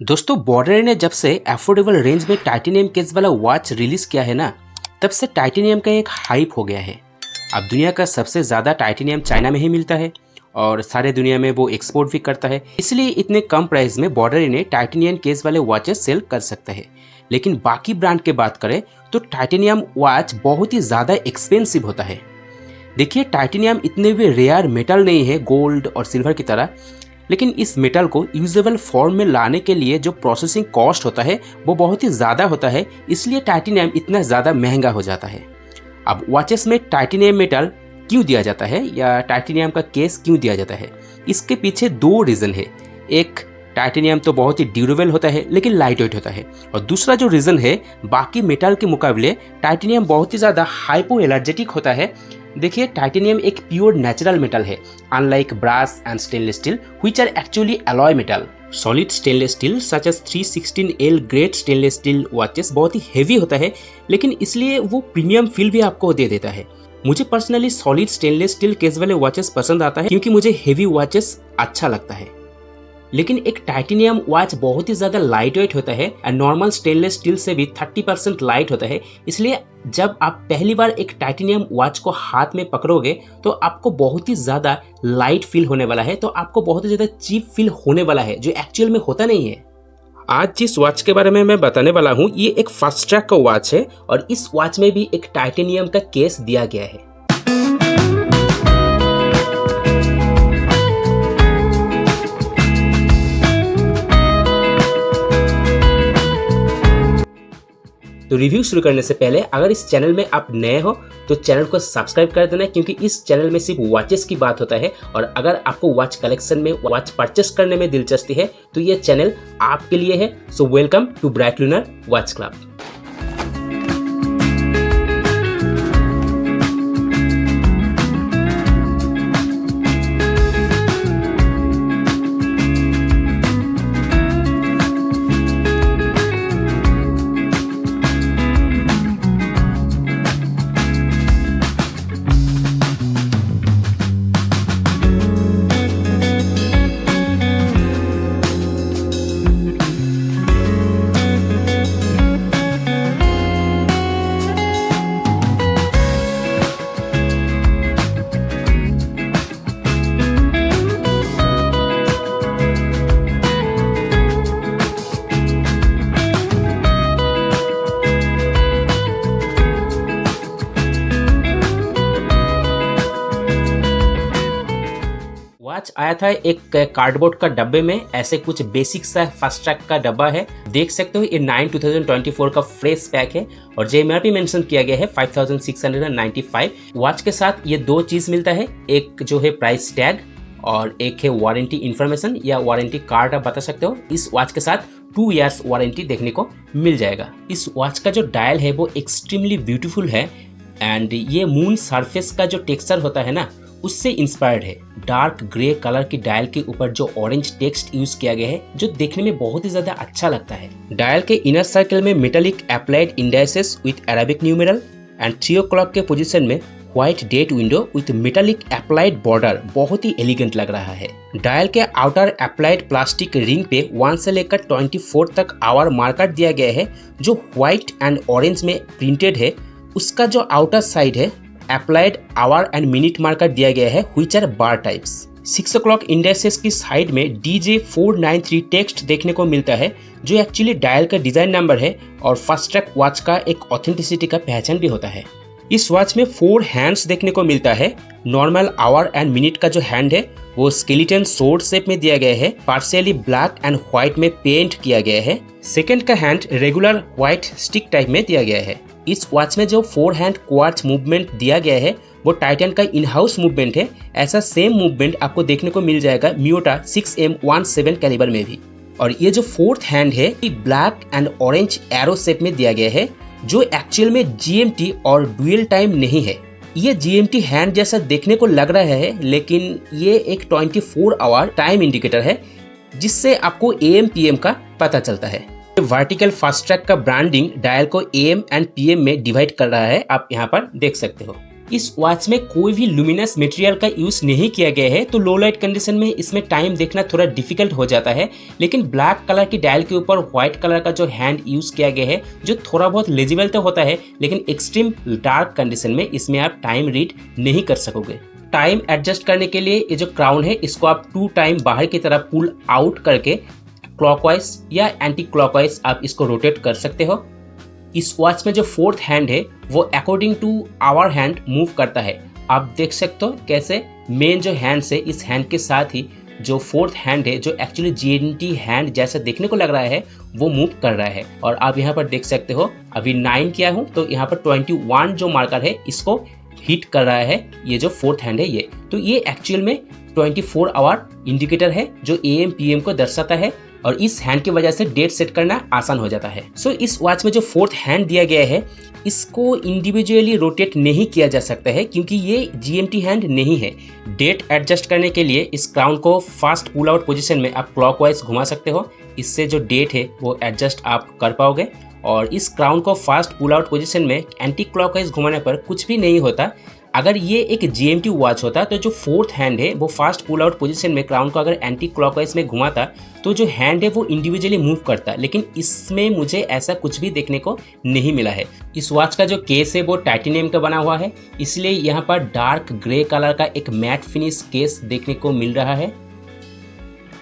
दोस्तों बॉर्डर ने जब से अफोर्डेबल रेंज में टाइटेनियम केस वाला वॉच रिलीज किया है ना, तब से टाइटेनियम का एक हाइप हो गया है। अब दुनिया का सबसे ज़्यादा टाइटेनियम चाइना में ही मिलता है और सारे दुनिया में वो एक्सपोर्ट भी करता है। इसलिए इतने कम प्राइस में बॉर्डर ने टाइटेनियम केस वाले वॉचेस सेल कर सकता है। लेकिन बाकी ब्रांड की बात करें तो टाइटेनियम वॉच बहुत ही ज़्यादा एक्सपेंसिव होता है। देखिए, टाइटेनियम इतने भी रेयर मेटल नहीं है गोल्ड और सिल्वर की तरह, लेकिन इस मेटल को यूजेबल फॉर्म में लाने के लिए जो प्रोसेसिंग कॉस्ट होता है वो बहुत ही ज़्यादा होता है, इसलिए टाइटेनियम इतना ज़्यादा महंगा हो जाता है। अब वॉचेस में टाइटेनियम मेटल क्यों दिया जाता है या टाइटेनियम का केस क्यों दिया जाता है, इसके पीछे दो रीज़न है। एक, टाइटेनियम तो बहुत ही ड्यूरेबल होता है लेकिन लाइट वेट होता है, और दूसरा जो रीज़न है, बाकी मेटल के मुकाबले टाइटेनियम बहुत ही ज़्यादा हाइपो एलर्जेटिक होता है। देखिए, टाइटेनियम एक प्योर नेचुरल मेटल है, unlike brass and stainless steel which are actually alloy metal. Solid stainless steel such as 316L grade stainless steel watches बहुत ही हेवी होता है, लेकिन इसलिए वो प्रीमियम फील भी आपको दे देता है। मुझे personally solid stainless steel case वाले वॉचेस पसंद आता है क्योंकि मुझे हेवी वॉचेस अच्छा लगता है। लेकिन एक टाइटेनियम वॉच बहुत ही ज़्यादा लाइट वेट होता है और नॉर्मल स्टेनलेस स्टील से भी 30% लाइट होता है, इसलिए जब आप पहली बार एक टाइटेनियम वॉच को हाथ में पकड़ोगे तो आपको बहुत ही ज़्यादा लाइट फील होने वाला है, तो आपको बहुत ही ज़्यादा चीप फील होने वाला है, जो एक्चुअल में होता नहीं है। आज जिस वॉच के बारे में मैं बताने वाला हूँ ये एक फास्ट ट्रैक का वॉच है और इस वॉच में भी एक टाइटेनियम का केस दिया गया है। तो रिव्यू शुरू करने से पहले अगर इस चैनल में आप नए हो तो चैनल को सब्सक्राइब कर देना, क्योंकि इस चैनल में सिर्फ वॉचेस की बात होता है। और अगर आपको वॉच कलेक्शन में वॉच परचेस करने में दिलचस्पी है तो ये चैनल आपके लिए है। So welcome to Bright Lunar Watch Club. Watch आया था एक कार्डबोर्ड का डब्बे में, ऐसे कुछ बेसिक सा फास्ट ट्रैक का डब्बा है। देख सकते हो ये 9/2024 का फ्रेश पैक है और JMRP मेंशन किया गया है 5695। वॉच के साथ ये दो चीज मिलता है, एक जो है प्राइस टैग और एक है वारंटी इंफॉर्मेशन या वारंटी कार्ड आप बता सकते हो। इस वॉच के साथ 2 years वारंटी देखने को मिल जाएगा। इस वॉच का जो डायल है वो एक्सट्रीमली ब्यूटीफुल है एंड ये मून सरफेस का जो टेक्सचर होता है ना उससे इंस्पायर्ड है। डार्क ग्रे कलर की डायल के ऊपर जो ऑरेंज टेक्स्ट यूज किया गया है जो देखने में बहुत ही ज्यादा अच्छा लगता है। डायल के इनर सर्कल में metallic applied indices with Arabic numeral and 3 o'clock के पोजीशन में white date window with metallic applied border बहुत ही एलिगेंट लग रहा है। डायल के आउटर अप्लाइड प्लास्टिक रिंग पे 1 से लेकर 24 तक आवर मार्कर दिया गया है जो व्हाइट एंड ऑरेंज में प्रिंटेड है। उसका जो आउटर साइड है applied our and minute marker दिया गया है which are bar types. 6 o'clock indexes की साइड में DJ493 टेक्स्ट देखने को मिलता है जो एक्चुअली डायल का डिजाइन नंबर है और फास्ट ट्रैक वॉच का एक ऑथेंटिसिटी का पहचान भी होता है। इस वॉच में 4 हैंड्स देखने को मिलता है। नॉर्मल आवर एंड मिनट का जो हैंड है वो स्केलेटन सोर्ड शेप में दिया गया है, पार्शियली ब्लैक एंड व्हाइट में पेंट किया गया है। सेकेंड का hand regular white stick type में दिया गया है। इस वॉच में जो 4 हैंड क्वार्ट्ज मूवमेंट दिया गया है वो टाइटन का इन हाउस मूवमेंट है। ऐसा सेम मूवमेंट आपको देखने को मिल जाएगा मियोटा 6M17 कैलिबर में भी। और ये जो 4th हैंड है ये black and orange arrow shape में दिया गया है जो एक्चुअल में GMT और डुअल टाइम नहीं है। ये GMT हैंड जैसा देखने को लग रहा है, लेकिन ये एक 24 आवर टाइम इंडिकेटर है जिससे आपको AM PM का पता चलता है। वर्टिकल फास्ट ट्रैक का ब्रांडिंग डायल को AM एंड PM में डिवाइड कर रहा है, आप यहाँ पर देख सकते हो। इस वॉच में कोई भी लुमिनस मटेरियल का यूज नहीं किया गया है, तो लो लाइट कंडीशन में इसमें टाइम देखना थोड़ा डिफिकल्ट हो जाता है। लेकिन ब्लैक कलर की डायल के ऊपर व्हाइट कलर का जो हैंड यूज किया गया है, जो थोड़ा बहुत लेजिबल तो होता है, लेकिन एक्सट्रीम डार्क कंडीशन में इसमें आप टाइम रीड नहीं कर सकोगे। टाइम एडजस्ट करने के लिए ये जो क्राउन है, इसको आप 2 टाइम बाहर की तरफ पुल आउट करके क्लॉकवाइज या एंटी क्लॉकवाइज आप इसको रोटेट कर सकते हो। इस वॉच में जो 4th हैंड है वो according to hour hand move करता है। आप देख सकते हो कैसे मेन जो हैंड है, इस हैंड के साथ ही जो 4th हैंड है, जो एक्चुअली GMT हैंड जैसा देखने को लग रहा है, वो मूव कर रहा है। और आप यहाँ पर देख सकते हो अभी 9 किया हूँ, तो यहाँ पर 21 जो मार्कर है इसको हिट कर रहा है, ये जो 4th हैंड है ये। तो ये एक्चुअल में 24 आवर इंडिकेटर है जो AM PM को दर्शाता है, और इस हैंड की वजह से डेट सेट करना आसान हो जाता है। सो इस वॉच में जो 4th हैंड दिया गया है, इसको इंडिविजुअली रोटेट नहीं किया जा सकता है क्योंकि ये GMT हैंड नहीं है। डेट एडजस्ट करने के लिए इस क्राउन को फास्ट पुल आउट पोजीशन में आप क्लॉकवाइज घुमा सकते हो, इससे जो डेट है वो एडजस्ट आप कर पाओगे। और इस क्राउन को फास्ट पुल आउट पोजीशन में एंटी क्लॉकवाइज घुमाने पर कुछ भी नहीं होता। अगर ये एक GMT वॉच होता तो जो 4th हैंड है वो फास्ट पुल आउट पोजीशन में क्राउन को अगर एंटी क्लॉकवाइज में घुमाता तो जो हैंड है वो इंडिविजुअली मूव करता, लेकिन इसमें मुझे ऐसा कुछ भी देखने को नहीं मिला है। इस वॉच का जो केस है वो टाइटेनियम का बना हुआ है, इसलिए यहाँ पर डार्क ग्रे कलर का एक मैट फिनिश केस देखने को मिल रहा है।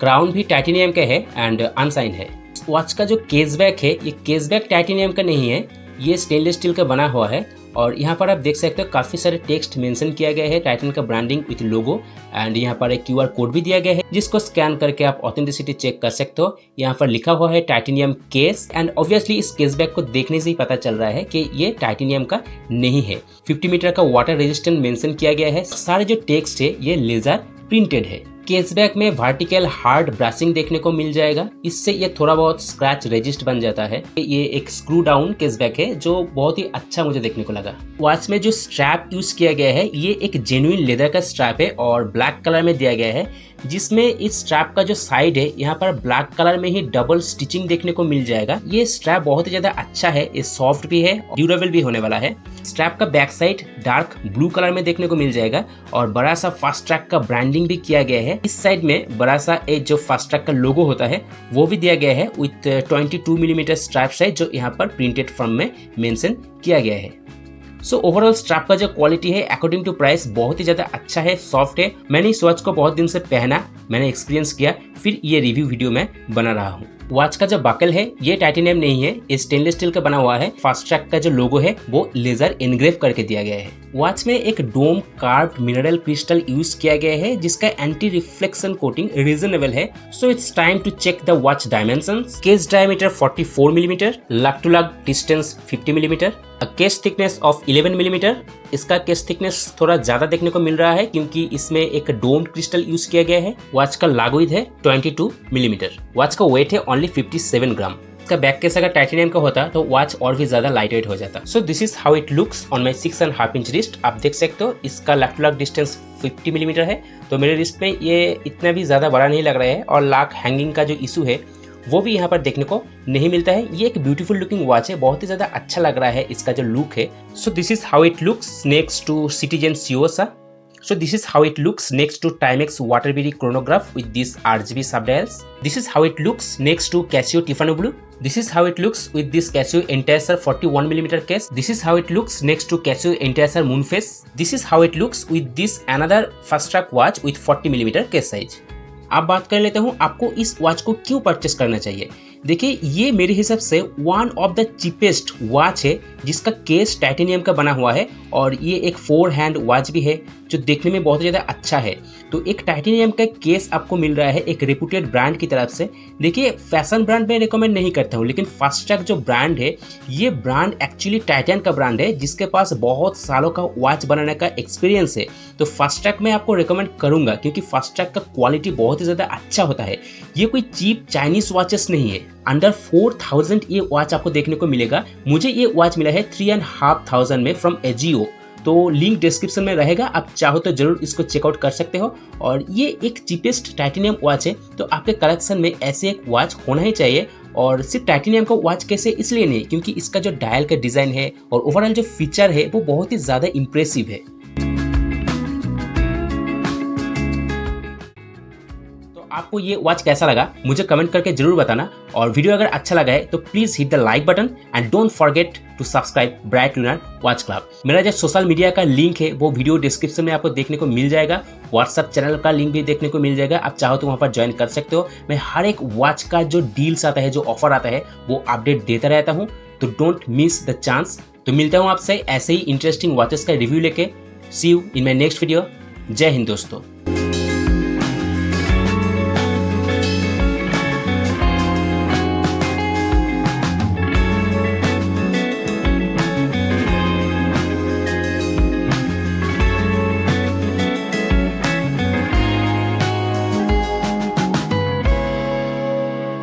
क्राउन भी टाइटेनियम का है एंड अनसाइन है। वॉच का जो केसबैक है, ये केसबैक टाइटेनियम का नहीं है, ये स्टेनलेस स्टील का बना हुआ है। और यहाँ पर आप देख सकते हो काफ़ी सारे टेक्स्ट मेंशन किया गया है, टाइटन का ब्रांडिंग विथ लोगो, एंड यहाँ पर एक QR कोड भी दिया गया है जिसको स्कैन करके आप ऑथेंटिसिटी चेक कर सकते हो। यहाँ पर लिखा हुआ है टाइटेनियम केस, एंड ऑब्वियसली इस केसबैक को देखने से ही पता चल रहा है कि ये टाइटेनियम का नहीं है। 50 मीटर का वाटर रेजिस्टेंट मेंशन किया गया है। सारे जो टेक्स्ट है ये लेजर प्रिंटेड है। केसबैक में वर्टिकल हार्ड ब्रशिंग देखने को मिल जाएगा, इससे ये थोड़ा बहुत स्क्रैच रेजिस्ट बन जाता है। ये एक स्क्रू डाउन केसबैक है जो बहुत ही अच्छा मुझे देखने को लगा। वॉच में जो स्ट्रैप यूज किया गया है ये एक जेन्युइन लेदर का स्ट्रैप है और ब्लैक कलर में दिया गया है, जिसमें इस स्ट्रैप का जो साइड है यहाँ पर ब्लैक कलर में ही डबल स्टिचिंग देखने को मिल जाएगा। ये स्ट्रैप बहुत ही ज्यादा अच्छा है, ये सॉफ्ट भी है, ड्यूरेबल भी होने वाला है। स्ट्रैप का back side dark blue colour में देखने को मिल जाएगा और बड़ा सा फास्ट ट्रैक का ब्रांडिंग भी किया गया है। इस साइड में बड़ा सा एक जो फास्ट ट्रैक का लोगो होता है वो भी दिया गया है विथ 22 मिलीमीटर स्ट्रैप साइज, जो यहाँ पर प्रिंटेड फॉर्म में मेंशन किया गया है। सो ओवरऑल स्ट्रैप का जो क्वालिटी है अकॉर्डिंग टू प्राइस बहुत ही ज्यादा अच्छा है, सॉफ्ट है। मैंने इस वॉच को बहुत दिन से पहना, मैंने एक्सपीरियंस किया, फिर ये रिव्यू वीडियो में बना रहा हूँ। वॉच का जो बकल है ये टाइटेनियम नहीं है, ये स्टेनलेस स्टील का बना हुआ है। फास्ट ट्रैक का जो लोगो है वो लेजर इनग्रेव करके दिया गया है। वॉच में एक dome carved mineral crystal use किया गया है जिसका एंटी रिफ्लेक्शन कोटिंग रीजनेबल है। So it's time to check the watch dimensions. Case diameter 44 millimeter, lug to lug distance 50 millimeter, case thickness of 11 millimeter. इसका केस थिकनेस थोड़ा ज्यादा देखने को मिल रहा है क्योंकि इसमें एक डोम्ड क्रिस्टल यूज किया गया है। वॉच का लॉग विड्थ है 22 मिलीमीटर। वॉच का वेट है ओनली 57 ग्राम। इसका बैक केस अगर टाइटेनियम का होता तो वॉच और भी ज्यादा लाइट वेट हो जाता। सो this is how it looks on my 6.5 inch wrist. आप देख सकते हो इसका लग टू लग डिस्टेंस 50 मिलीमीटर है, तो मेरे रिस्ट में ये इतना भी ज्यादा बड़ा नहीं लग रहा है। और लॉक हैंगिंग का जो इशू है वो भी यहाँ पर देखने को नहीं मिलता है। ये एक ब्यूटीफुल लुकिंग वॉच है, बहुत ही ज्यादा अच्छा लग रहा है इसका जो लुक है। So this is how it looks next to citizen सियोसा। So this is how it looks next to Timex Waterbury chronograph with these RGB subdials. This is how it looks next to Casio Tifano Blue. This is how it looks with this Casio Entaser 41mm case. This is how it looks next to Casio Entaser Moonface. This is how it looks with this another fast track watch with 40mm case size. अब बात कर लेते हूँ आपको इस watch को क्यों purchase करना चाहिए। देखिए ये मेरे हिसाब से one of the cheapest watch है जिसका केस टाइटेनियम का बना हुआ है और ये एक 4 हैंड वॉच भी है जो देखने में बहुत ज़्यादा अच्छा है। तो एक टाइटेनियम का केस आपको मिल रहा है एक रेपुटेड ब्रांड की तरफ से। देखिए फैशन ब्रांड में रिकमेंड नहीं करता हूँ, लेकिन फास्ट ट्रैक जो ब्रांड है ये ब्रांड एक्चुअली टाइटन का ब्रांड है जिसके पास बहुत सालों का वॉच बनाने का एक्सपीरियंस है। तो फास्ट ट्रैक में आपको रिकमेंड करूंगा क्योंकि फास्ट ट्रैक का क्वालिटी बहुत ही ज़्यादा अच्छा होता है। ये कोई चीप चाइनीज वॉचेस नहीं है। अंडर 4000 ये वॉच आपको देखने को मिलेगा। मुझे ये वॉच मिला है 3500 में फ्रॉम एजियो। तो लिंक डिस्क्रिप्शन में रहेगा, आप चाहो तो जरूर इसको चेकआउट कर सकते हो। और ये एक चीपेस्ट टाइटेनियम वॉच है, तो आपके कलेक्शन में ऐसे एक वॉच होना ही चाहिए। और सिर्फ टाइटेनियम का वॉच कैसे इसलिए नहीं, क्योंकि इसका जो डायल का डिज़ाइन है और ओवरऑल जो फीचर है वो बहुत ही ज़्यादा इम्प्रेसिव है। आपको ये वॉच कैसा लगा मुझे कमेंट करके जरूर बताना। और वीडियो अगर अच्छा लगा है तो please hit the like button and don't forget to subscribe Bright Lunar Watch Club. मेरा जो सोशल मीडिया का लिंक है वो वीडियो डिस्क्रिप्शन में आपको देखने को मिल जाएगा। व्हाट्सएप चैनल का लिंक भी देखने को मिल जाएगा, आप चाहो तो वहाँ पर ज्वाइन कर सकते हो। मैं हर एक वॉच का जो डील्स आता है, जो ऑफर आता है, वो अपडेट देता रहता हूँ, तो डोंट मिस द चांस। तो मिलता हूँ आपसे ऐसे ही इंटरेस्टिंग वॉचेस का रिव्यू लेके। See you in my next video. जय हिंद दोस्तों।